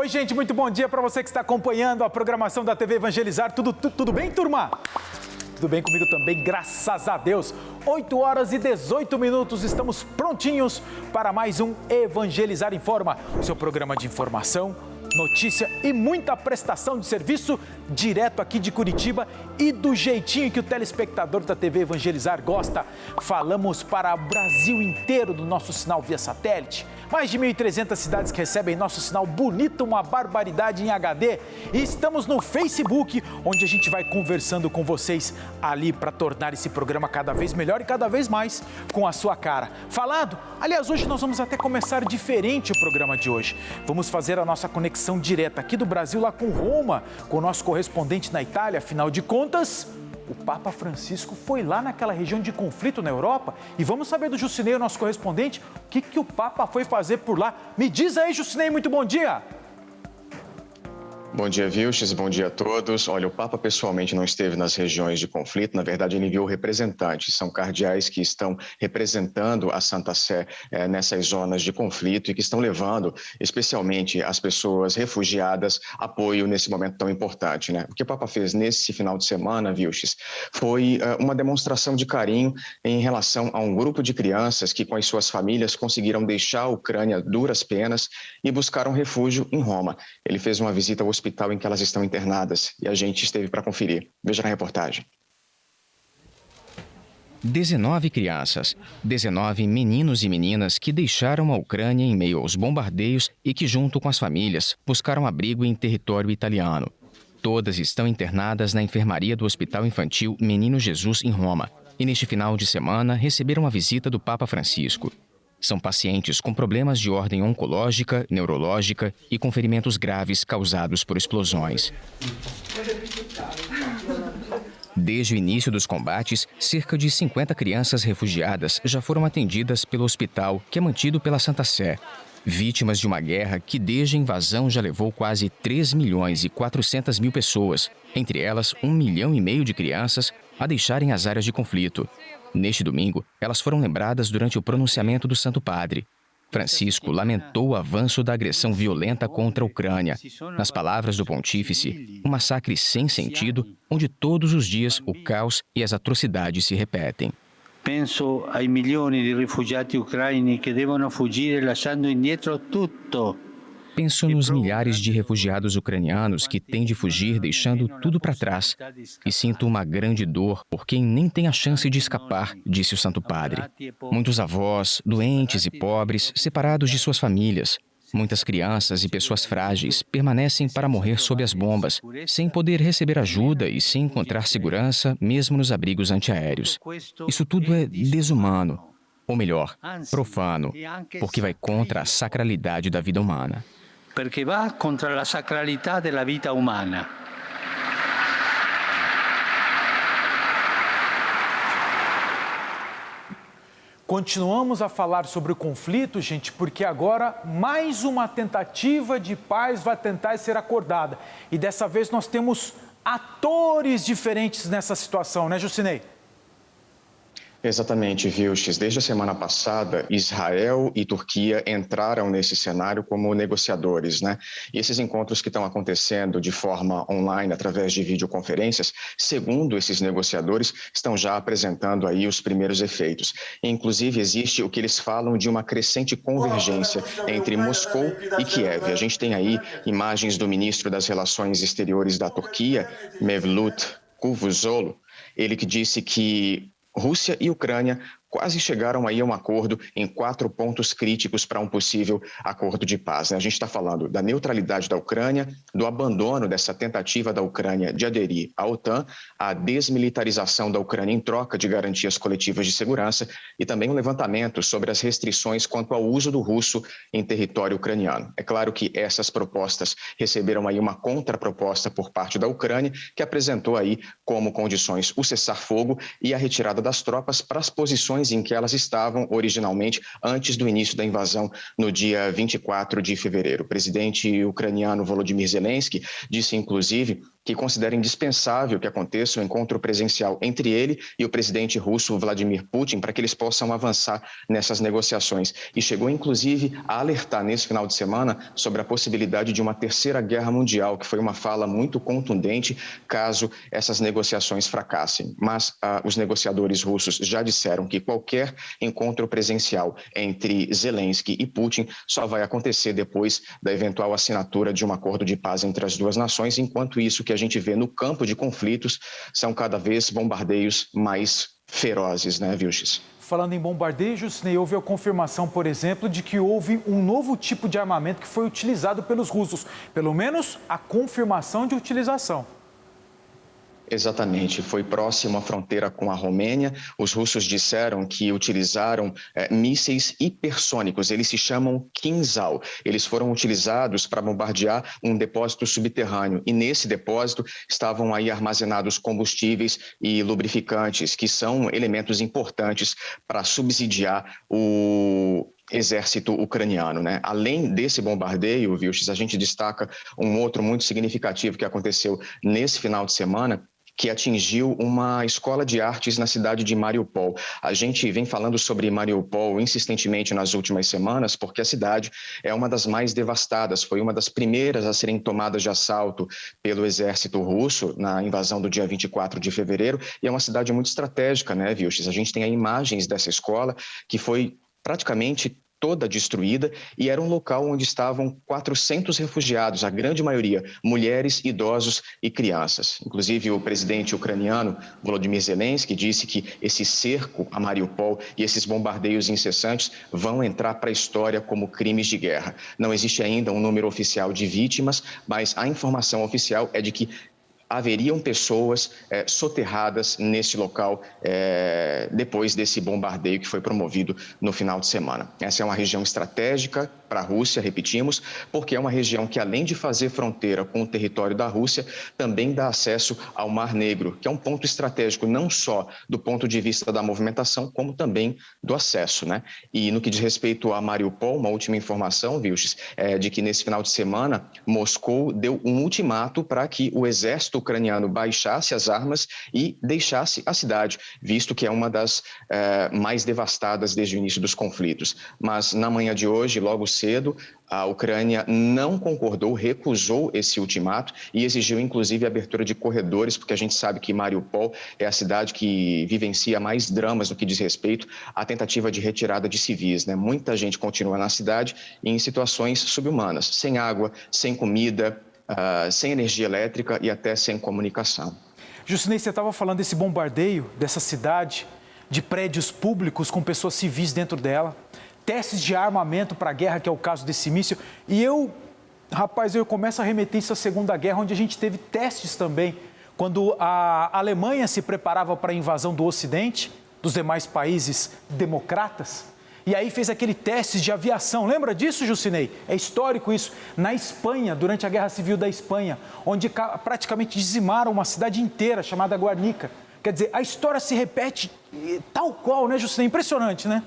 Oi, gente, muito bom dia para você que está acompanhando a programação da TV Evangelizar. Tudo bem, turma? Tudo bem comigo também, graças a Deus. 8 horas e 18 minutos, estamos prontinhos para mais um Evangelizar Informa, o seu programa de informação, notícia e muita prestação de serviço direto aqui de Curitiba e do jeitinho que o telespectador da TV Evangelizar gosta. Falamos para o Brasil inteiro do nosso sinal via satélite. Mais de 1.300 cidades que recebem nosso sinal bonito, uma barbaridade em HD. E estamos no Facebook, onde a gente vai conversando com vocês ali para tornar esse programa cada vez melhor e cada vez mais com a sua cara. Falado? Aliás, hoje nós vamos até começar diferente o programa de hoje. Vamos fazer a nossa conexão direta aqui do Brasil lá com Roma, com o nosso correspondente na Itália. Afinal de contas, o Papa Francisco foi lá naquela região de conflito na Europa e vamos saber do Jusinei, o nosso correspondente, o que o Papa foi fazer por lá. Me diz aí, Jusinei, muito bom dia! Bom dia, Vilches, bom dia a todos. Olha, o Papa pessoalmente não esteve nas regiões de conflito, na verdade ele enviou representantes, são cardeais que estão representando a Santa Sé nessas zonas de conflito e que estão levando, especialmente as pessoas refugiadas, apoio nesse momento tão importante, né? O que o Papa fez nesse final de semana, Vilches, foi uma demonstração de carinho em relação a um grupo de crianças que com as suas famílias conseguiram deixar a Ucrânia a duras penas e buscaram refúgio em Roma. Ele fez uma visita ao hospital em que elas estão internadas e a gente esteve para conferir. Veja na reportagem. 19 crianças, 19 meninos e meninas que deixaram a Ucrânia em meio aos bombardeios e que, junto com as famílias, buscaram abrigo em território italiano. Todas estão internadas na enfermaria do Hospital Infantil Menino Jesus, em Roma, e neste final de semana receberam a visita do Papa Francisco. São pacientes com problemas de ordem oncológica, neurológica e com ferimentos graves causados por explosões. Desde o início dos combates, cerca de 50 crianças refugiadas já foram atendidas pelo hospital, que é mantido pela Santa Sé. Vítimas de uma guerra que desde a invasão já levou quase 3 milhões e 400 mil pessoas, entre elas 1,5 milhão de crianças, a deixarem as áreas de conflito. Neste domingo, elas foram lembradas durante o pronunciamento do Santo Padre. Francisco lamentou o avanço da agressão violenta contra a Ucrânia. Nas palavras do pontífice, um massacre sem sentido, onde todos os dias o caos e as atrocidades se repetem. Penso ai milioni di rifugiati ucraini che devono fuggire lasciando indietro tutto. Penso nos milhares de refugiados ucranianos que têm de fugir deixando tudo para trás. E sinto uma grande dor por quem nem tem a chance de escapar, disse o Santo Padre. Muitos avós, doentes e pobres, separados de suas famílias. Muitas crianças e pessoas frágeis permanecem para morrer sob as bombas, sem poder receber ajuda e sem encontrar segurança, mesmo nos abrigos antiaéreos. Isso tudo é desumano, ou melhor, profano, porque vai contra a sacralidade da vida humana. Perché va contra la sacralità della vita umana. Continuamos a falar sobre o conflito, gente, porque agora mais uma tentativa de paz vai tentar ser acordada. E dessa vez nós temos atores diferentes nessa situação, né, Jusinei? Exatamente, Vilches. Desde a semana passada, Israel e Turquia entraram nesse cenário como negociadores, né? E esses encontros que estão acontecendo de forma online, através de videoconferências, segundo esses negociadores, estão já apresentando aí os primeiros efeitos. Inclusive, existe o que eles falam de uma crescente convergência entre Moscou e Kiev. A gente tem aí imagens do ministro das Relações Exteriores da Turquia, Mevlut Cavusoglu, ele que disse que Rússia e Ucrânia quase chegaram aí a um acordo em 4 pontos críticos para um possível acordo de paz, né? A gente está falando da neutralidade da Ucrânia, do abandono dessa tentativa da Ucrânia de aderir à OTAN, a desmilitarização da Ucrânia em troca de garantias coletivas de segurança e também um levantamento sobre as restrições quanto ao uso do russo em território ucraniano. É claro que essas propostas receberam aí uma contraproposta por parte da Ucrânia, que apresentou aí como condições o cessar-fogo e a retirada das tropas para as posições em que elas estavam originalmente antes do início da invasão no dia 24 de fevereiro. O presidente ucraniano Volodymyr Zelensky disse, inclusive, que considera indispensável que aconteça um encontro presencial entre ele e o presidente russo Vladimir Putin para que eles possam avançar nessas negociações. E chegou, inclusive, a alertar nesse final de semana sobre a possibilidade de uma terceira guerra mundial, que foi uma fala muito contundente caso essas negociações fracassem. Mas os negociadores russos já disseram que qualquer encontro presencial entre Zelensky e Putin só vai acontecer depois da eventual assinatura de um acordo de paz entre as duas nações. Enquanto isso, que a gente vê no campo de conflitos são cada vez bombardeios mais ferozes, né, Vilches? Falando em bombardeios, houve a confirmação, por exemplo, de que houve um novo tipo de armamento que foi utilizado pelos russos. Pelo menos a confirmação de utilização. Exatamente, foi próximo à fronteira com a Romênia. Os russos disseram que utilizaram mísseis hipersônicos, eles se chamam Kinzhal. Eles foram utilizados para bombardear um depósito subterrâneo e nesse depósito estavam aí armazenados combustíveis e lubrificantes, que são elementos importantes para subsidiar o exército ucraniano, né? Além desse bombardeio, Vilches, a gente destaca um outro muito significativo que aconteceu nesse final de semana, que atingiu uma escola de artes na cidade de Mariupol. A gente vem falando sobre Mariupol insistentemente nas últimas semanas, porque a cidade é uma das mais devastadas, foi uma das primeiras a serem tomadas de assalto pelo exército russo na invasão do dia 24 de fevereiro, e é uma cidade muito estratégica, né, Vilches? A gente tem aí imagens dessa escola que foi praticamente toda destruída e era um local onde estavam 400 refugiados, a grande maioria mulheres, idosos e crianças. Inclusive o presidente ucraniano Volodymyr Zelensky disse que esse cerco a Mariupol e esses bombardeios incessantes vão entrar para a história como crimes de guerra. Não existe ainda um número oficial de vítimas, mas a informação oficial é de que haveriam pessoas soterradas nesse local depois desse bombardeio que foi promovido no final de semana. Essa é uma região estratégica para a Rússia, repetimos, porque é uma região que, além de fazer fronteira com o território da Rússia, também dá acesso ao Mar Negro, que é um ponto estratégico não só do ponto de vista da movimentação, como também do acesso, né? E no que diz respeito a Mariupol, uma última informação, Vilches, é de que nesse final de semana, Moscou deu um ultimato para que o exército ucraniano baixasse as armas e deixasse a cidade, visto que é uma das mais devastadas desde o início dos conflitos. Mas na manhã de hoje, logo cedo, a Ucrânia não concordou, recusou esse ultimato e exigiu inclusive a abertura de corredores, porque a gente sabe que Mariupol é a cidade que vivencia mais dramas no que diz respeito à tentativa de retirada de civis, né? Muita gente continua na cidade em situações subhumanas, sem água, sem comida, sem energia elétrica e até sem comunicação. Jusinei, você estava falando desse bombardeio dessa cidade, de prédios públicos com pessoas civis dentro dela, testes de armamento para a guerra, que é o caso desse míssil. E eu começo a remeter isso à Segunda Guerra, onde a gente teve testes também, quando a Alemanha se preparava para a invasão do Ocidente, dos demais países democratas, e aí fez aquele teste de aviação. Lembra disso, Jusinei? É histórico isso. Na Espanha, durante a Guerra Civil da Espanha, onde praticamente dizimaram uma cidade inteira chamada Guernica. Quer dizer, a história se repete tal qual, né, Jusinei? Impressionante, né?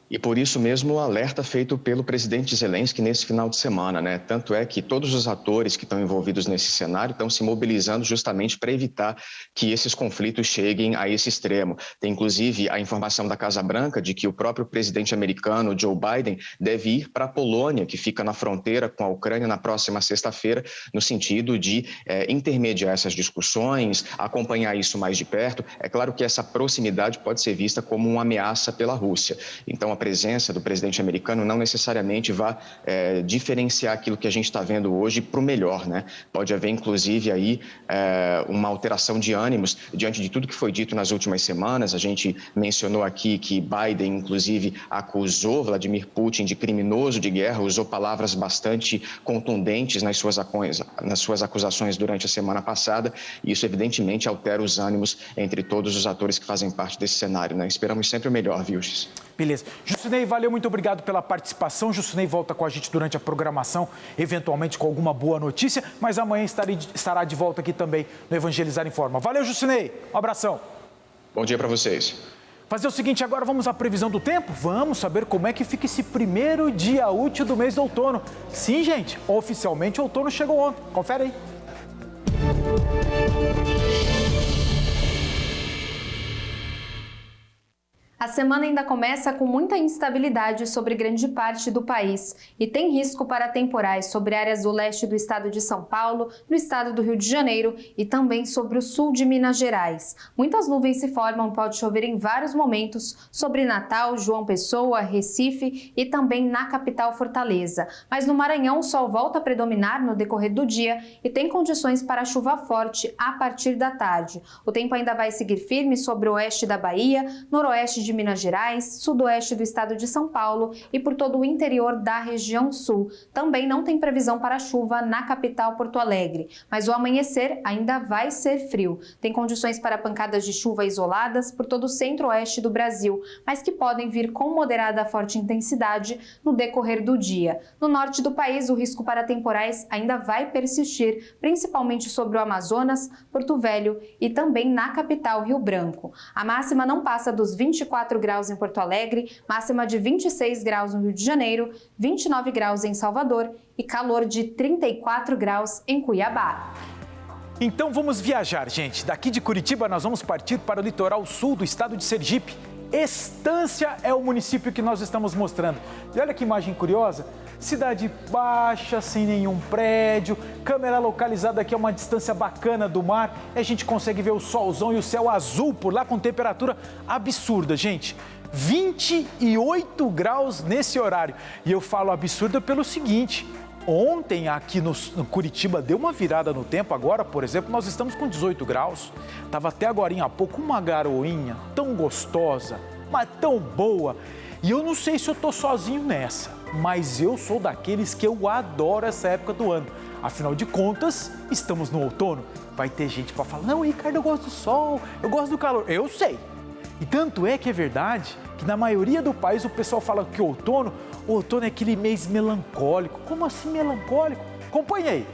E por isso mesmo o alerta feito pelo presidente Zelensky nesse final de semana, né? Tanto é que todos os atores que estão envolvidos nesse cenário estão se mobilizando justamente para evitar que esses conflitos cheguem a esse extremo. Tem inclusive a informação da Casa Branca de que o próprio presidente americano Joe Biden deve ir para a Polônia, que fica na fronteira com a Ucrânia, na próxima sexta-feira, no sentido de intermediar essas discussões, acompanhar isso mais de perto. É claro que essa proximidade pode ser vista como uma ameaça pela Rússia. Então, a presença do presidente americano não necessariamente vai diferenciar aquilo que a gente está vendo hoje para o melhor, né? Pode haver, inclusive, aí uma alteração de ânimos diante de tudo que foi dito nas últimas semanas. A gente mencionou aqui que Biden, inclusive, acusou Vladimir Putin de criminoso de guerra, usou palavras bastante contundentes nas suas acusações durante a semana passada, e isso, evidentemente, altera os ânimos entre todos os atores que fazem parte desse cenário, né? Esperamos sempre o melhor, Vilches. Beleza. Jusinei, valeu, muito obrigado pela participação. Jusinei volta com a gente durante a programação, eventualmente com alguma boa notícia, mas amanhã estará de volta aqui também no Evangelizar em Forma. Valeu, Jusinei. Um abração. Bom dia para vocês. Fazer o seguinte, agora vamos à previsão do tempo? Vamos saber como é que fica esse primeiro dia útil do mês de outono. Sim, gente, oficialmente o outono chegou ontem. Confere aí. A semana ainda começa com muita instabilidade sobre grande parte do país e tem risco para temporais sobre áreas do leste do estado de São Paulo, no estado do Rio de Janeiro e também sobre o sul de Minas Gerais. Muitas nuvens se formam, pode chover em vários momentos sobre Natal, João Pessoa, Recife e também na capital Fortaleza. Mas no Maranhão o sol volta a predominar no decorrer do dia e tem condições para chuva forte a partir da tarde. O tempo ainda vai seguir firme sobre o oeste da Bahia, noroeste de Minas Gerais, sudoeste do estado de São Paulo e por todo o interior da região sul. Também não tem previsão para chuva na capital Porto Alegre, mas o amanhecer ainda vai ser frio. Tem condições para pancadas de chuva isoladas por todo o centro-oeste do Brasil, mas que podem vir com moderada a forte intensidade no decorrer do dia. No norte do país, o risco para temporais ainda vai persistir, principalmente sobre o Amazonas, Porto Velho e também na capital Rio Branco. A máxima não passa dos 24 graus em Porto Alegre, máxima de 26 graus no Rio de Janeiro, 29 graus em Salvador e calor de 34 graus em Cuiabá. Então vamos viajar, gente. Daqui de Curitiba nós vamos partir para o litoral sul do estado de Sergipe. Estância é o município que nós estamos mostrando. E olha que imagem curiosa. Cidade baixa, sem nenhum prédio, câmera localizada aqui a uma distância bacana do mar. E a gente consegue ver o solzão e o céu azul por lá com temperatura absurda, gente. 28 graus nesse horário. E eu falo absurda pelo seguinte, ontem aqui no Curitiba deu uma virada no tempo, agora, por exemplo, nós estamos com 18 graus. Estava até agorinha há pouco uma garoinha tão gostosa, mas tão boa. E eu não sei se eu tô sozinho nessa, mas eu sou daqueles que eu adoro essa época do ano. Afinal de contas, estamos no outono. Vai ter gente para falar, não, Ricardo, eu gosto do sol, eu gosto do calor. Eu sei. E tanto é que é verdade que na maioria do país o pessoal fala que o outono é aquele mês melancólico. Como assim melancólico? Acompanhe aí.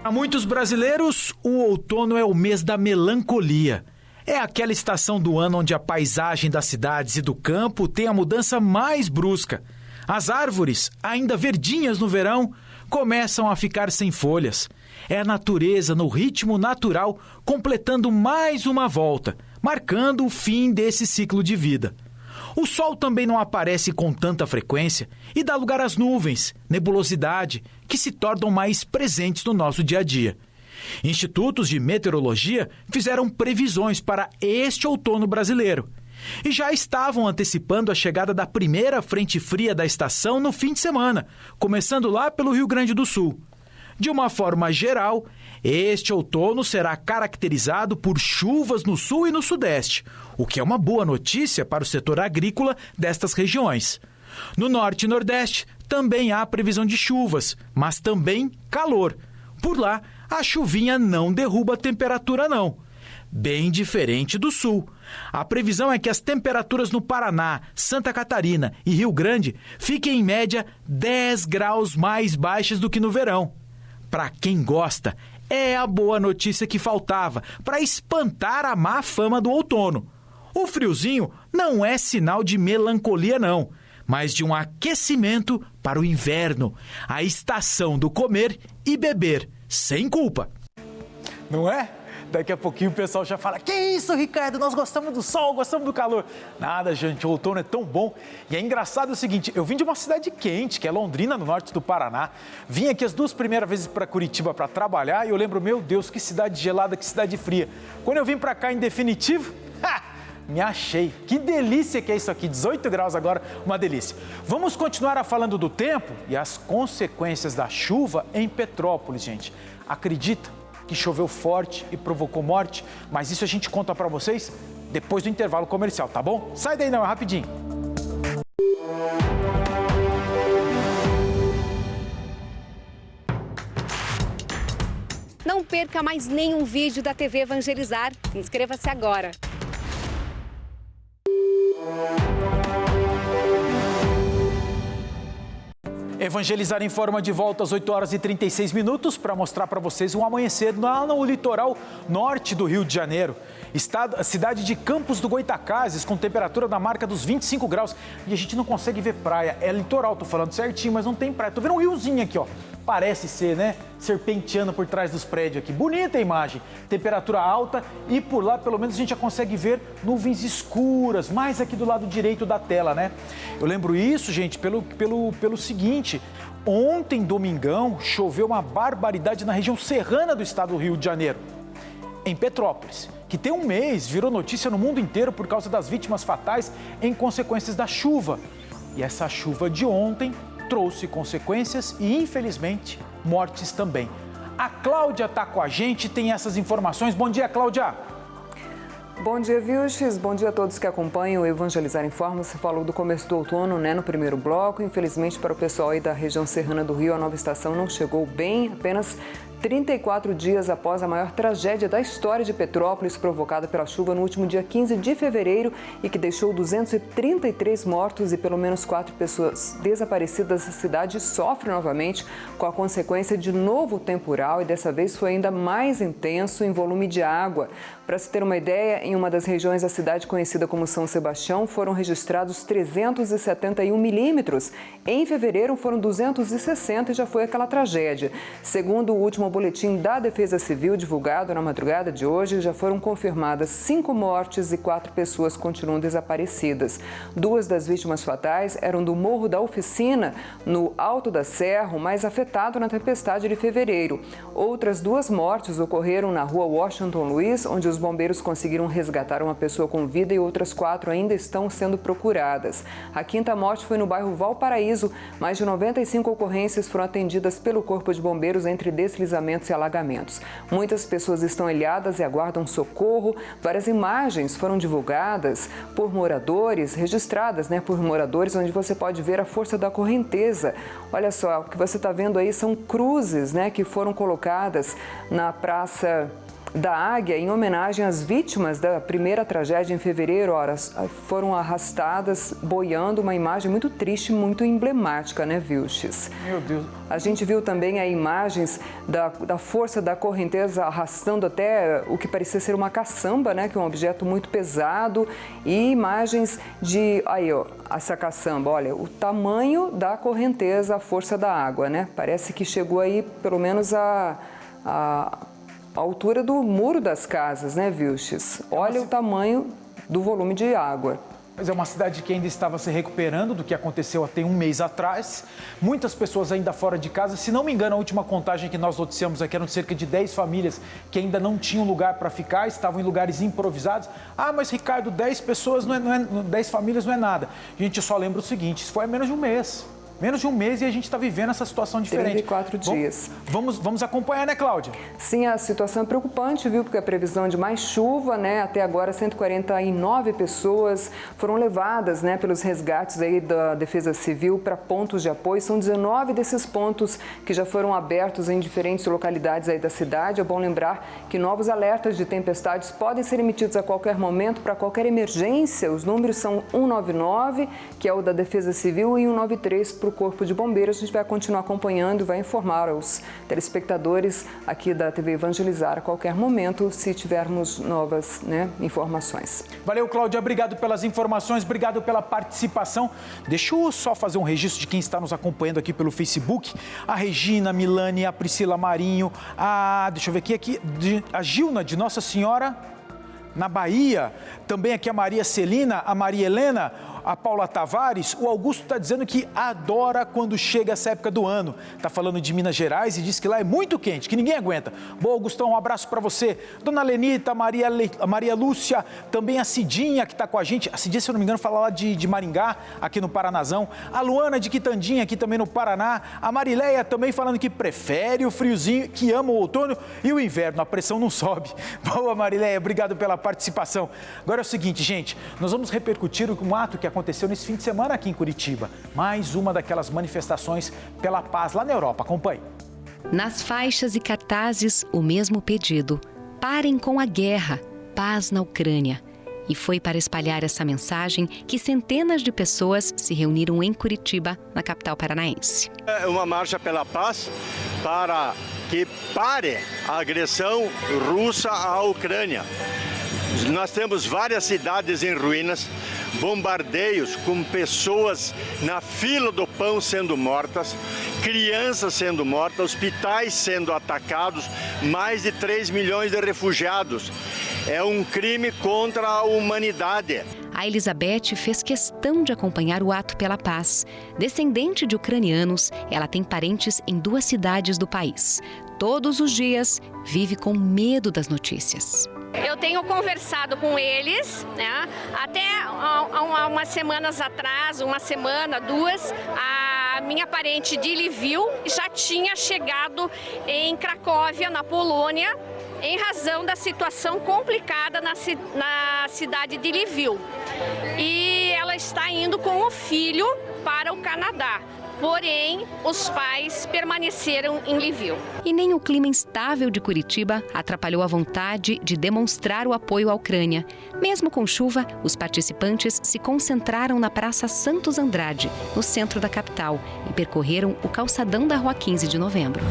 Para muitos brasileiros, o outono é o mês da melancolia. É aquela estação do ano onde a paisagem das cidades e do campo tem a mudança mais brusca. As árvores, ainda verdinhas no verão, começam a ficar sem folhas. É a natureza no ritmo natural completando mais uma volta, marcando o fim desse ciclo de vida. O sol também não aparece com tanta frequência e dá lugar às nuvens, nebulosidade, que se tornam mais presentes no nosso dia a dia. Institutos de meteorologia fizeram previsões para este outono brasileiro e já estavam antecipando a chegada da primeira frente fria da estação no fim de semana, começando lá pelo Rio Grande do Sul. De uma forma geral, este outono será caracterizado por chuvas no sul e no sudeste, o que é uma boa notícia para o setor agrícola destas regiões. No norte e nordeste também há previsão de chuvas, mas também calor. Por lá, a chuvinha não derruba a temperatura não. Bem diferente do sul. A previsão é que as temperaturas no Paraná, Santa Catarina e Rio Grande fiquem em média 10 graus mais baixas do que no verão. Para quem gosta, é a boa notícia que faltava para espantar a má fama do outono. O friozinho não é sinal de melancolia não, mas de um aquecimento para o inverno, a estação do comer e beber, sem culpa. Não é? Daqui a pouquinho o pessoal já fala, que isso, Ricardo, nós gostamos do sol, gostamos do calor. Nada, gente, o outono é tão bom. E é engraçado o seguinte, eu vim de uma cidade quente, que é Londrina, no norte do Paraná. Vim aqui as 2 primeiras vezes para Curitiba para trabalhar e eu lembro, meu Deus, que cidade gelada, que cidade fria. Quando eu vim para cá em definitivo, me achei. Que delícia que é isso aqui, 18 graus agora, uma delícia. Vamos continuar falando do tempo e as consequências da chuva em Petrópolis, gente. Acredita que choveu forte e provocou morte, mas isso a gente conta para vocês depois do intervalo comercial, tá bom? Sai daí não, é rapidinho. Não perca mais nenhum vídeo da TV Evangelizar. Inscreva-se agora. Evangelizar informa de volta às 8 horas e 36 minutos para mostrar para vocês um amanhecer lá no litoral norte do Rio de Janeiro. A cidade de Campos do Goytacazes com temperatura na marca dos 25 graus. E a gente não consegue ver praia. É litoral, tô falando certinho, mas não tem praia. Tô vendo um riozinho aqui, ó. parece ser, né? Serpenteando por trás dos prédios aqui. Bonita a imagem, temperatura alta e por lá pelo menos a gente já consegue ver nuvens escuras, mais aqui do lado direito da tela, né? Eu lembro isso, gente, pelo seguinte, ontem, domingão, choveu uma barbaridade na região serrana do estado do Rio de Janeiro, em Petrópolis, que tem um mês virou notícia no mundo inteiro por causa das vítimas fatais em consequências da chuva. E essa chuva de ontem trouxe consequências e, infelizmente, mortes também. A Cláudia está com a gente, tem essas informações. Bom dia, Cláudia. Bom dia, Vilches. Bom dia a todos que acompanham o Evangelizar Informa. Você falou do começo do outono, né, no primeiro bloco. Infelizmente, para o pessoal aí da região serrana do Rio, a nova estação não chegou bem, apenas 34 dias após a maior tragédia da história de Petrópolis, provocada pela chuva no último dia 15 de fevereiro e que deixou 233 mortos e pelo menos 4 pessoas desaparecidas, a cidade sofre novamente com a consequência de novo temporal e dessa vez foi ainda mais intenso em volume de água. Para se ter uma ideia, em uma das regiões da cidade conhecida como São Sebastião, foram registrados 371 milímetros. Em fevereiro foram 260 e já foi aquela tragédia. Segundo o último boletim da Defesa Civil divulgado na madrugada de hoje, já foram confirmadas 5 mortes e 4 pessoas continuam desaparecidas. 2 das vítimas fatais eram do Morro da Oficina, no Alto da Serra, o mais afetado na tempestade de fevereiro. Outras 2 mortes ocorreram na rua Washington Luiz, onde os bombeiros conseguiram resgatar uma pessoa com vida e outras 4 ainda estão sendo procuradas. A 5ª morte foi no bairro Valparaíso. Mais de 95 ocorrências foram atendidas pelo Corpo de Bombeiros entre deslizamentos e alagamentos. Muitas pessoas estão ilhadas e aguardam socorro. Várias imagens foram divulgadas por moradores, registradas, por moradores, onde você pode ver a força da correnteza. Olha só, o que você está vendo aí são cruzes, que foram colocadas na Praça da Águia, em homenagem às vítimas da primeira tragédia em fevereiro. Foram arrastadas boiando, uma imagem muito triste, muito emblemática, Vilches? Meu Deus. A gente viu também aí imagens da força da correnteza arrastando até o que parecia ser uma caçamba, que é um objeto muito pesado, e imagens de, essa caçamba, olha, o tamanho da correnteza, a força da água, Parece que chegou aí pelo menos a altura do muro das casas, Vilches? Olha o tamanho do volume de água. Mas é uma cidade que ainda estava se recuperando do que aconteceu até um mês atrás. Muitas pessoas ainda fora de casa. Se não me engano, a última contagem que nós noticiamos aqui eram cerca de 10 famílias que ainda não tinham lugar para ficar, estavam em lugares improvisados. Ah, mas Ricardo, 10 pessoas, 10 famílias não é nada. Gente, eu só lembro o seguinte, isso foi há menos de um mês. Menos de um mês e a gente está vivendo essa situação diferente. 34 dias. Vamos acompanhar, Cláudia? Sim, a situação é preocupante, Porque a previsão de mais chuva, Até agora, 149 pessoas foram levadas, pelos resgates aí da Defesa Civil para pontos de apoio. São 19 desses pontos que já foram abertos em diferentes localidades aí da cidade. É bom lembrar que novos alertas de tempestades podem ser emitidos a qualquer momento para qualquer emergência. Os números são 199, que é o da Defesa Civil, e 193 para o Corpo de Bombeiros. A gente vai continuar acompanhando e vai informar aos telespectadores aqui da TV Evangelizar a qualquer momento, se tivermos novas informações. Valeu, Cláudia. Obrigado pelas informações, obrigado pela participação. Deixa eu só fazer um registro de quem está nos acompanhando aqui pelo Facebook. A Regina, a Milane, a Priscila Marinho, deixa eu ver aqui, a Gilna de Nossa Senhora, na Bahia. Também aqui a Maria Celina, a Maria Helena, a Paula Tavares. O Augusto está dizendo que adora quando chega essa época do ano. Está falando de Minas Gerais e diz que lá é muito quente, que ninguém aguenta. Bom, Augustão, um abraço para você. Dona Lenita, a Maria Lúcia, também a Cidinha que está com a gente. A Cidinha, se eu não me engano, fala lá de Maringá, aqui no Paranazão. A Luana de Quitandinha, aqui também no Paraná. A Marileia também falando que prefere o friozinho, que ama o outono e o inverno. A pressão não sobe. Boa, Marileia, obrigado pela participação. Agora é o seguinte, gente, nós vamos repercutir um ato que aconteceu nesse fim de semana aqui em Curitiba. Mais uma daquelas manifestações pela paz lá na Europa. Acompanhe. Nas faixas e cartazes, o mesmo pedido. Parem com a guerra. Paz na Ucrânia. E foi para espalhar essa mensagem que centenas de pessoas se reuniram em Curitiba, na capital paranaense. É uma marcha pela paz para que pare a agressão russa à Ucrânia. Nós temos várias cidades em ruínas, bombardeios com pessoas na fila do pão sendo mortas, crianças sendo mortas, hospitais sendo atacados, mais de 3 milhões de refugiados. É um crime contra a humanidade. A Elizabeth fez questão de acompanhar o ato pela paz. Descendente de ucranianos, ela tem parentes em 2 cidades do país. Todos os dias, vive com medo das notícias. Eu tenho conversado com eles, né? Até há umas semanas atrás, 1 semana, 2, a minha parente de Lviv já tinha chegado em Cracóvia, na Polônia, em razão da situação complicada na cidade de Lviv. E ela está indo com o filho para o Canadá. Porém, os pais permaneceram em Lviv. E nem o clima instável de Curitiba atrapalhou a vontade de demonstrar o apoio à Ucrânia. Mesmo com chuva, os participantes se concentraram na Praça Santos Andrade, no centro da capital, e percorreram o calçadão da Rua 15 de Novembro.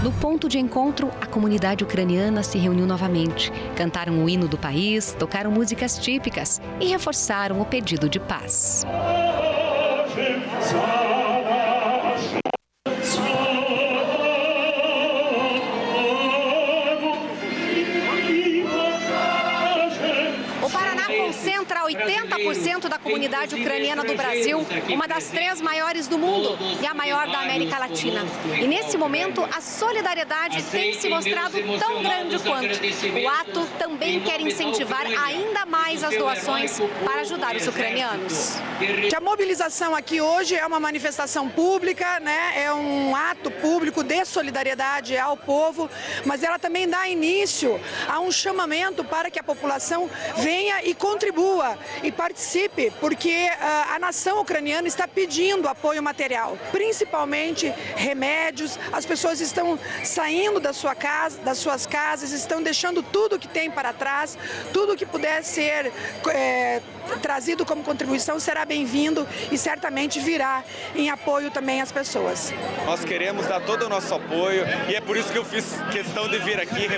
No ponto de encontro, a comunidade ucraniana se reuniu novamente. Cantaram o hino do país, tocaram músicas típicas e reforçaram o pedido de paz. O Paraná concentra 80% da comunidade ucraniana do Brasil, uma das 3 maiores do mundo e a maior da América Latina. E nesse momento, a solidariedade tem se mostrado tão grande quanto. O ato também quer incentivar ainda mais as doações para ajudar os ucranianos. A mobilização aqui hoje é uma manifestação pública, né? É um ato público de solidariedade ao povo, mas ela também dá início a um chamamento para que a população venha e contribua e participe, porque a nação ucraniana está pedindo apoio material, principalmente remédios. As pessoas estão saindo das suas casas, estão deixando tudo que tem para trás, tudo que puder ser trazido como contribuição será bem-vindo e certamente virá em apoio também às pessoas. Nós queremos dar todo o nosso apoio e é por isso que eu fiz questão de vir aqui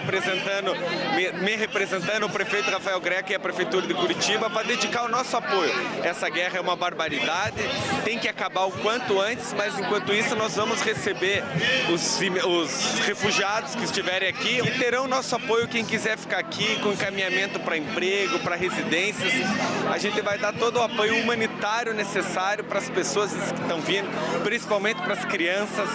me representando o prefeito Rafael Greco e a prefeitura de Curitiba para dedicar o nosso apoio. Essa guerra é uma barbaridade, tem que acabar o quanto antes, mas enquanto isso nós vamos receber os refugiados que estiverem aqui e terão nosso apoio quem quiser ficar aqui com encaminhamento para emprego, para residências. A gente vai dar todo o apoio humanitário necessário para as pessoas que estão vindo, principalmente para as crianças,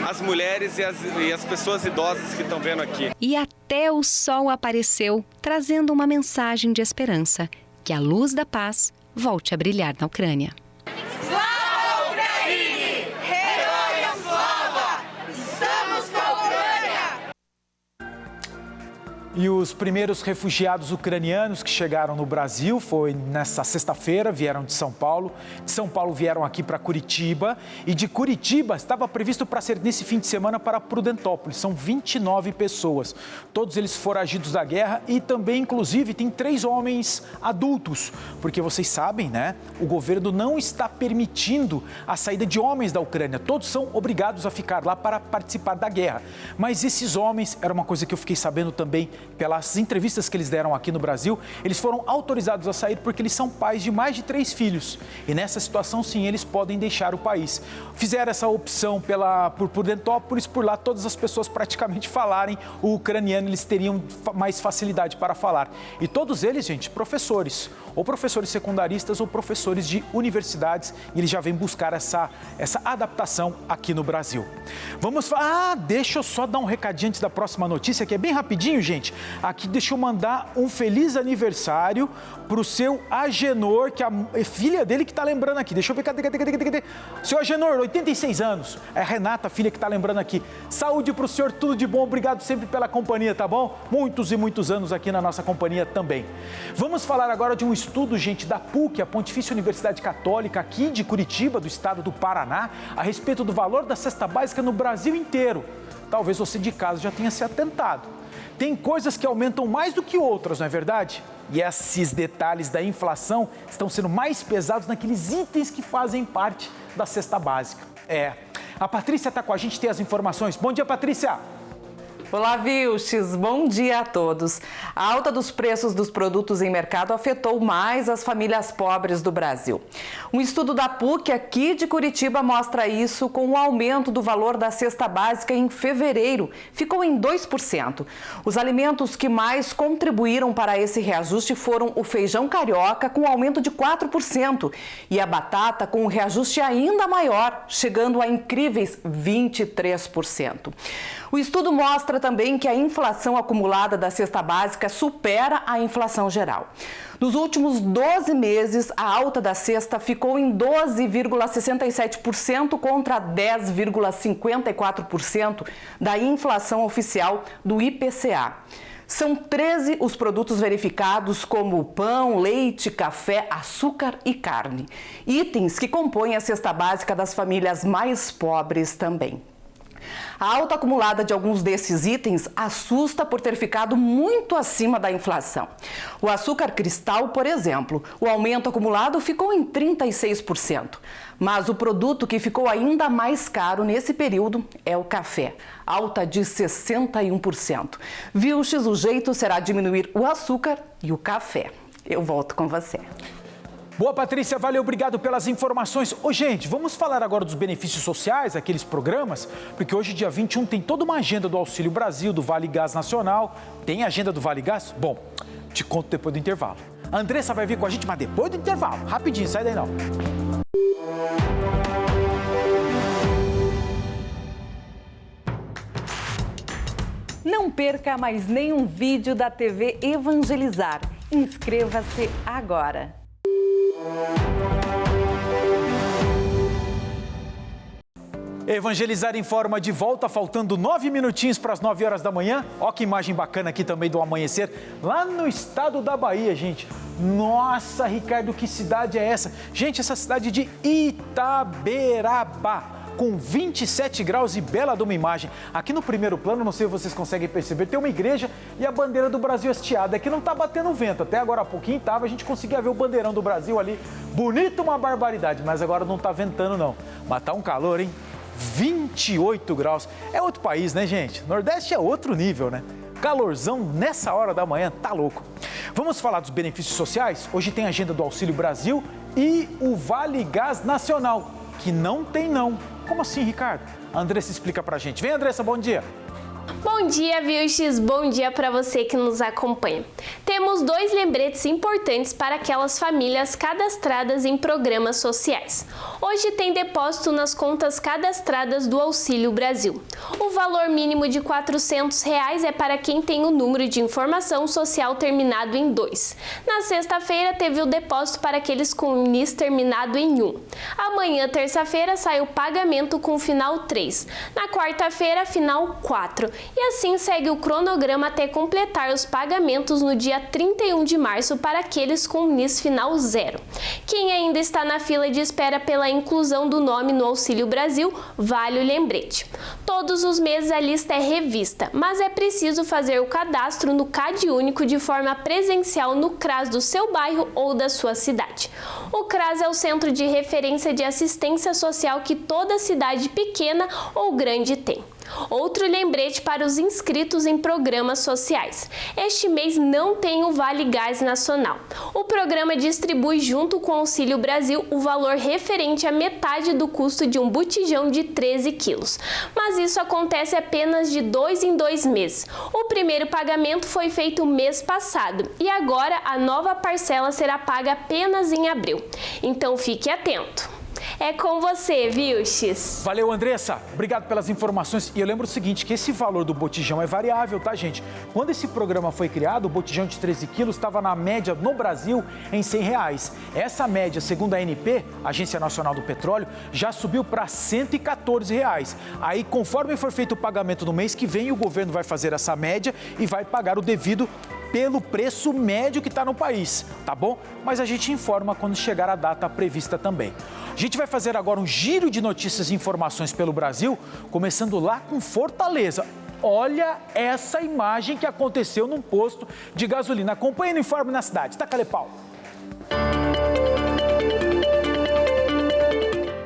as mulheres e as pessoas idosas que estão vendo aqui. E até o sol apareceu, trazendo uma mensagem de esperança, que a luz da paz volte a brilhar na Ucrânia. Slava Ukraini! Heroям slava! Estamos com a Ucrânia! E os primeiros refugiados ucranianos que chegaram no Brasil foi nessa sexta-feira, vieram de São Paulo. De São Paulo vieram aqui para Curitiba e de Curitiba estava previsto para ser nesse fim de semana para Prudentópolis. São 29 pessoas, todos eles foragidos da guerra e também, inclusive, tem 3 homens adultos, porque vocês sabem, né? O governo não está permitindo a saída de homens da Ucrânia. Todos são obrigados a ficar lá para participar da guerra. Mas esses homens, era uma coisa que eu fiquei sabendo também pelas entrevistas que eles deram aqui no Brasil, eles foram autorizados a sair porque eles são pais de mais de 3 filhos. E nessa situação, sim, eles podem deixar o país. Fizeram essa opção por Prudentópolis, por lá todas as pessoas praticamente falarem o ucraniano, eles teriam mais facilidade para falar. E todos eles, gente, professores, ou professores secundaristas ou professores de universidades, e eles já vêm buscar essa adaptação aqui no Brasil. Vamos falar... deixa eu só dar um recadinho antes da próxima notícia, que é bem rapidinho, gente. Aqui deixa eu mandar um feliz aniversário pro seu Agenor, que a filha dele que tá lembrando aqui. Deixa eu ver, cadê? Seu Agenor, 86 anos. É a Renata, a filha que tá lembrando aqui. Saúde pro senhor, tudo de bom. Obrigado sempre pela companhia, tá bom? Muitos e muitos anos aqui na nossa companhia também. Vamos falar agora de um estudo, gente, da PUC, a Pontifícia Universidade Católica, aqui de Curitiba, do estado do Paraná, a respeito do valor da cesta básica no Brasil inteiro. Talvez você de casa já tenha se atentado. Tem coisas que aumentam mais do que outras, não é verdade? E esses detalhes da inflação estão sendo mais pesados naqueles itens que fazem parte da cesta básica. A Patrícia está com a gente, tem as informações. Bom dia, Patrícia! Olá, Vilches. Bom dia a todos. A alta dos preços dos produtos em mercado afetou mais as famílias pobres do Brasil. Um estudo da PUC aqui de Curitiba mostra isso com o aumento do valor da cesta básica em fevereiro. Ficou em 2%. Os alimentos que mais contribuíram para esse reajuste foram o feijão carioca, com aumento de 4%, e a batata com um reajuste ainda maior, chegando a incríveis 23%. O estudo mostra também que a inflação acumulada da cesta básica supera a inflação geral. Nos últimos 12 meses, a alta da cesta ficou em 12,67% contra 10,54% da inflação oficial do IPCA. São 13 os produtos verificados, como pão, leite, café, açúcar e carne. Itens que compõem a cesta básica das famílias mais pobres também. A alta acumulada de alguns desses itens assusta por ter ficado muito acima da inflação. O açúcar cristal, por exemplo, o aumento acumulado ficou em 36%. Mas o produto que ficou ainda mais caro nesse período é o café, alta de 61%. Vilches, o jeito será diminuir o açúcar e o café. Eu volto com você. Boa, Patrícia, valeu, obrigado pelas informações. Ô, gente, vamos falar agora dos benefícios sociais, aqueles programas, porque hoje, dia 21, tem toda uma agenda do Auxílio Brasil, do Vale Gás Nacional. Tem agenda do Vale Gás? Bom, te conto depois do intervalo. A Andressa vai vir com a gente, mas depois do intervalo. Rapidinho, sai daí não. Não perca mais nenhum vídeo da TV Evangelizar. Inscreva-se agora. Evangelizar Informa de volta, faltando 9 minutinhos para as 9 horas da manhã. Ó que imagem bacana aqui também do amanhecer, lá no estado da Bahia, gente. Nossa, Ricardo, que cidade é essa? Gente, essa cidade de Itaberaba, com 27 graus e bela de uma imagem. Aqui no primeiro plano, não sei se vocês conseguem perceber, tem uma igreja e a bandeira do Brasil hasteada. Aqui não tá batendo vento, até agora há pouquinho tava, a gente conseguia ver o bandeirão do Brasil ali. Bonito, uma barbaridade, mas agora não tá ventando não. Mas tá um calor, hein? 28 graus. É outro país, né, gente? Nordeste é outro nível, né? Calorzão nessa hora da manhã, tá louco. Vamos falar dos benefícios sociais? Hoje tem a agenda do Auxílio Brasil e o Vale Gás Nacional, que não tem não. Como assim, Ricardo? A Andressa explica pra gente. Vem, Andressa, bom dia. Bom dia, Vilches. Bom dia para você que nos acompanha. Temos 2 lembretes importantes para aquelas famílias cadastradas em programas sociais. Hoje tem depósito nas contas cadastradas do Auxílio Brasil. O valor mínimo de R$ 400 é para quem tem o número de informação social terminado em 2. Na sexta-feira teve o depósito para aqueles com NIS terminado em 1. Amanhã, terça-feira, sai o pagamento com final 3. Na quarta-feira, final 4. E assim segue o cronograma até completar os pagamentos no dia 31 de março para aqueles com NIS final 0. Quem ainda está na fila de espera pela inclusão do nome no Auxílio Brasil, vale o lembrete. Todos os meses a lista é revista, mas é preciso fazer o cadastro no CadÚnico de forma presencial no CRAS do seu bairro ou da sua cidade. O CRAS é o Centro de Referência de Assistência Social que toda cidade pequena ou grande tem. Outro lembrete para os inscritos em programas sociais. Este mês não tem o Vale Gás Nacional. O programa distribui junto com o Auxílio Brasil o valor referente à metade do custo de um botijão de 13 quilos. Mas isso acontece apenas de 2 em 2 meses. O primeiro pagamento foi feito mês passado e agora a nova parcela será paga apenas em abril. Então fique atento. É com você, Vilches. Valeu, Andressa. Obrigado pelas informações. E eu lembro o seguinte, que esse valor do botijão é variável, tá, gente? Quando esse programa foi criado, o botijão de 13 quilos estava na média no Brasil em R$100. Essa média, segundo a ANP, Agência Nacional do Petróleo, já subiu para R$114. Aí, conforme for feito o pagamento no mês que vem, o governo vai fazer essa média e vai pagar o devido pelo preço médio que está no país, tá bom? Mas a gente informa quando chegar a data prevista também. A gente vai fazer agora um giro de notícias e informações pelo Brasil, começando lá com Fortaleza. Olha essa imagem que aconteceu num posto de gasolina. Acompanhe no Informe na Cidade. Taca-lhe pau.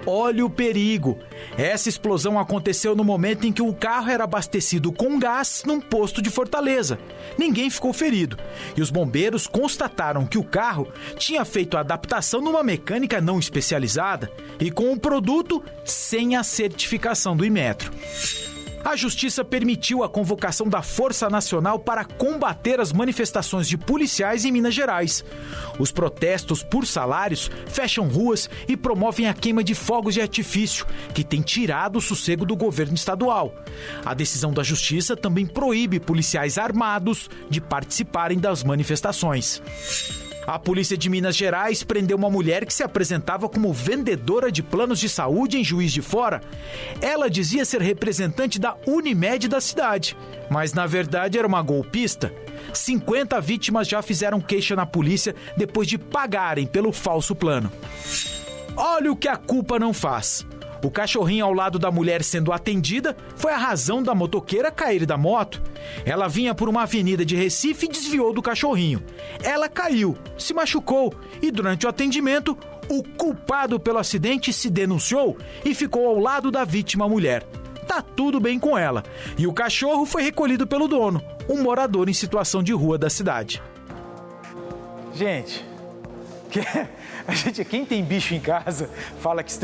Olha o perigo. Essa explosão aconteceu no momento em que o carro era abastecido com gás num posto de Fortaleza. Ninguém ficou ferido e os bombeiros constataram que o carro tinha feito a adaptação numa mecânica não especializada e com um produto sem a certificação do Inmetro. A Justiça permitiu a convocação da Força Nacional para combater as manifestações de policiais em Minas Gerais. Os protestos por salários fecham ruas e promovem a queima de fogos de artifício, que tem tirado o sossego do governo estadual. A decisão da Justiça também proíbe policiais armados de participarem das manifestações. A polícia de Minas Gerais prendeu uma mulher que se apresentava como vendedora de planos de saúde em Juiz de Fora. Ela dizia ser representante da Unimed da cidade, mas na verdade era uma golpista. 50 vítimas já fizeram queixa na polícia depois de pagarem pelo falso plano. Olha o que a culpa não faz. O cachorrinho ao lado da mulher sendo atendida foi a razão da motoqueira cair da moto. Ela vinha por uma avenida de Recife e desviou do cachorrinho. Ela caiu, se machucou e durante o atendimento, o culpado pelo acidente se denunciou e ficou ao lado da vítima mulher. Tá tudo bem com ela. E o cachorro foi recolhido pelo dono, um morador em situação de rua da cidade. Gente, quem tem bicho em casa fala que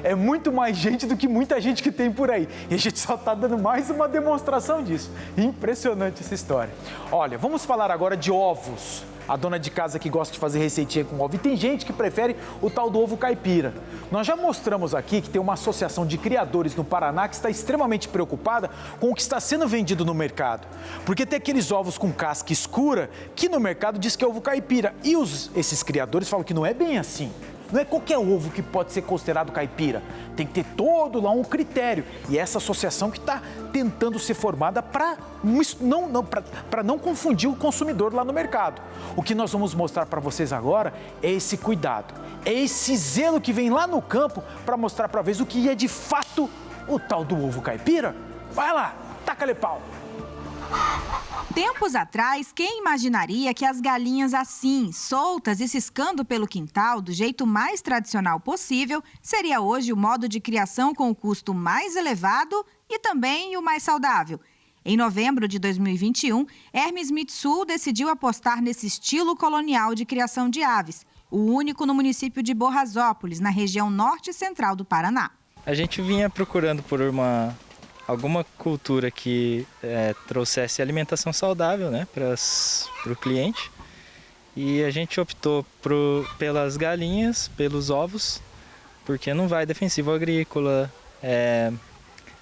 é muito mais gente do que muita gente que tem por aí. E a gente só está dando mais uma demonstração disso. Impressionante essa história. Olha, vamos falar agora de ovos. A dona de casa que gosta de fazer receitinha com ovo. E tem gente que prefere o tal do ovo caipira. Nós já mostramos aqui que tem uma associação de criadores no Paraná que está extremamente preocupada com o que está sendo vendido no mercado. Porque tem aqueles ovos com casca escura que no mercado diz que é ovo caipira. E esses criadores falam que não é bem assim. Não é qualquer ovo que pode ser considerado caipira. Tem que ter todo lá um critério. E essa associação que está tentando ser formada para não confundir o consumidor lá no mercado. O que nós vamos mostrar para vocês agora é esse cuidado. É esse zelo que vem lá no campo para mostrar para vocês o que é de fato o tal do ovo caipira. Vai lá, taca-lhe pau. Tempos atrás, quem imaginaria que as galinhas assim, soltas e ciscando pelo quintal do jeito mais tradicional possível, seria hoje o modo de criação com o custo mais elevado e também o mais saudável? Em novembro de 2021, Hermes Mitsul decidiu apostar nesse estilo colonial de criação de aves, o único no município de Borrasópolis, na região norte e central do Paraná. A gente vinha procurando por alguma cultura que trouxesse alimentação saudável, né, para o cliente. E a gente optou pelas galinhas, pelos ovos, porque não vai defensivo agrícola.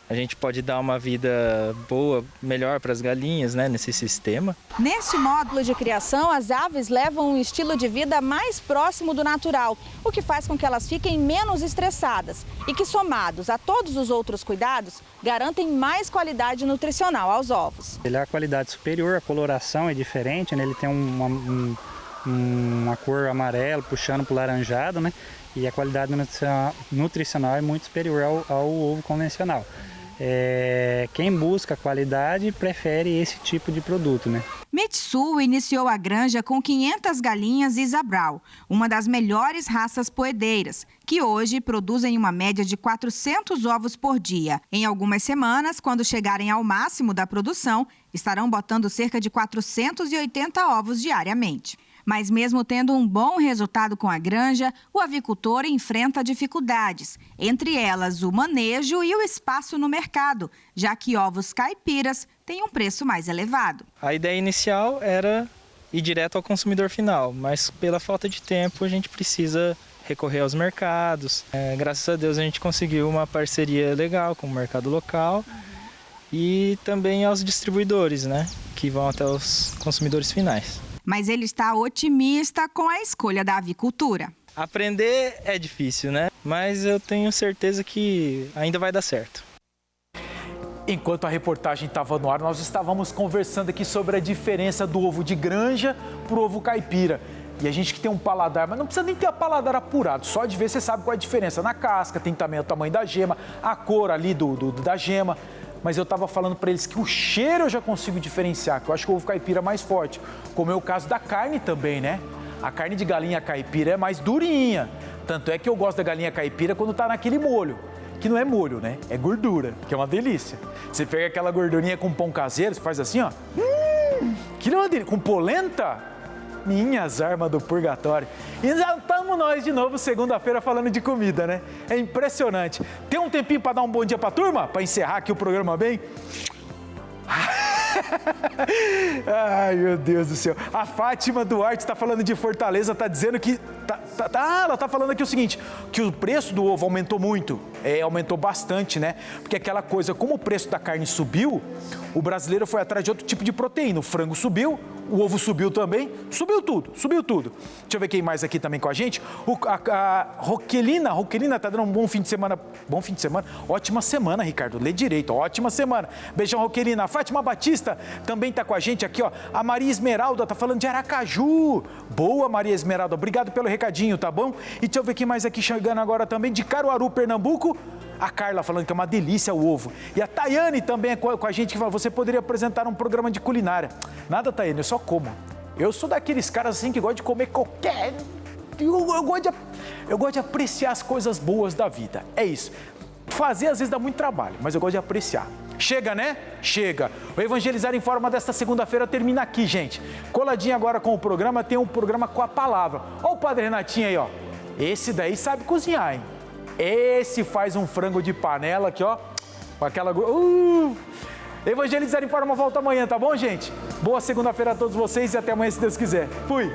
A gente pode dar uma vida boa, melhor para as galinhas, né, nesse sistema. Neste módulo de criação, as aves levam um estilo de vida mais próximo do natural, o que faz com que elas fiquem menos estressadas e que, somados a todos os outros cuidados, garantem mais qualidade nutricional aos ovos. Ele é a qualidade superior, a coloração é diferente, né? Ele tem uma cor amarela puxando para o laranjado, né? E a qualidade nutricional é muito superior ao ovo convencional. Quem busca qualidade prefere esse tipo de produto, né? Mitsul iniciou a granja com 500 galinhas Isabral, uma das melhores raças poedeiras, que hoje produzem uma média de 400 ovos por dia. Em algumas semanas, quando chegarem ao máximo da produção, estarão botando cerca de 480 ovos diariamente. Mas mesmo tendo um bom resultado com a granja, o avicultor enfrenta dificuldades, entre elas o manejo e o espaço no mercado, já que ovos caipiras têm um preço mais elevado. A ideia inicial era ir direto ao consumidor final, mas pela falta de tempo a gente precisa recorrer aos mercados. Graças a Deus a gente conseguiu uma parceria legal com o mercado local e também aos distribuidores, né, que vão até os consumidores finais. Mas ele está otimista com a escolha da avicultura. Aprender é difícil, né? Mas eu tenho certeza que ainda vai dar certo. Enquanto a reportagem estava no ar, nós estávamos conversando aqui sobre a diferença do ovo de granja para o ovo caipira. E a gente que tem um paladar, mas não precisa nem ter o paladar apurado, só de ver você sabe qual é a diferença. Na casca, tem também o tamanho da gema, a cor ali da gema. Mas eu estava falando para eles que o cheiro eu já consigo diferenciar, que eu acho que o ovo caipira é mais forte. Como é o caso da carne também, né? A carne de galinha caipira é mais durinha. Tanto é que eu gosto da galinha caipira quando está naquele molho. que não é molho, né? É gordura, que é uma delícia. Você pega aquela gordurinha com pão caseiro, você faz assim, ó. Que é uma delícia. Com polenta, minhas armas do purgatório. E já estamos nós de novo, segunda-feira, falando de comida, né? É impressionante. Tem um tempinho para dar um bom dia para a turma? Para encerrar aqui o programa bem? Ai, meu Deus do céu. A Fátima Duarte está falando de Fortaleza, está dizendo que... ela está falando aqui o seguinte, que o preço do ovo aumentou muito. Aumentou bastante, né? Porque aquela coisa, como o preço da carne subiu, o brasileiro foi atrás de outro tipo de proteína. O frango subiu, o ovo subiu também, subiu tudo. Deixa eu ver quem mais aqui também com a gente. A Roquelina está dando um bom fim de semana. Bom fim de semana? Ótima semana, Ricardo. Lê direito, ótima semana. Beijão, Roquelina. A Fátima Batista também está com a gente aqui, ó. A Maria Esmeralda está falando de Aracaju. Boa, Maria Esmeralda. Obrigado pelo recadinho, tá bom? E deixa eu ver quem mais aqui chegando agora também, de Caruaru, Pernambuco. A Carla falando que é uma delícia o ovo. E a Tayane também é com a gente, que fala, você poderia apresentar um programa de culinária. Nada, Tayane, eu só como. Eu sou daqueles caras assim que gostam de comer qualquer... Eu gosto de apreciar as coisas boas da vida. É isso. Fazer às vezes dá muito trabalho, mas eu gosto de apreciar. Chega, né? Chega. O Evangelizar em Forma desta segunda-feira termina aqui, gente. Coladinho agora com o programa, tem um programa com a palavra. Olha o Padre Renatinho aí, ó. Esse daí sabe cozinhar, hein? Esse faz um frango de panela aqui, ó. Com aquela... Evangelizar em Forma volta amanhã, tá bom, gente? Boa segunda-feira a todos vocês e até amanhã, se Deus quiser. Fui!